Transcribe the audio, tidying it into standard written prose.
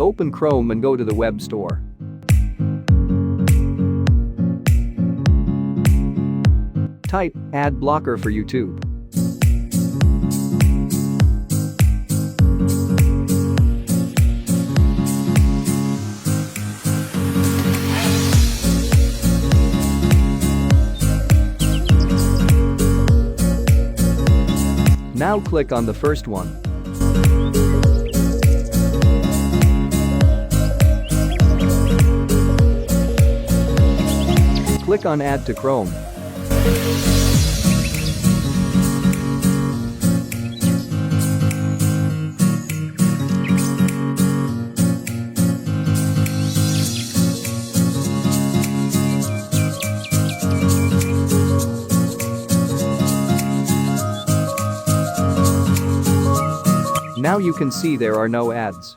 Open Chrome and go to the web store. Type ad blocker for YouTube. Now click on the first one. Click on Add to Chrome. Now you can see there are no ads.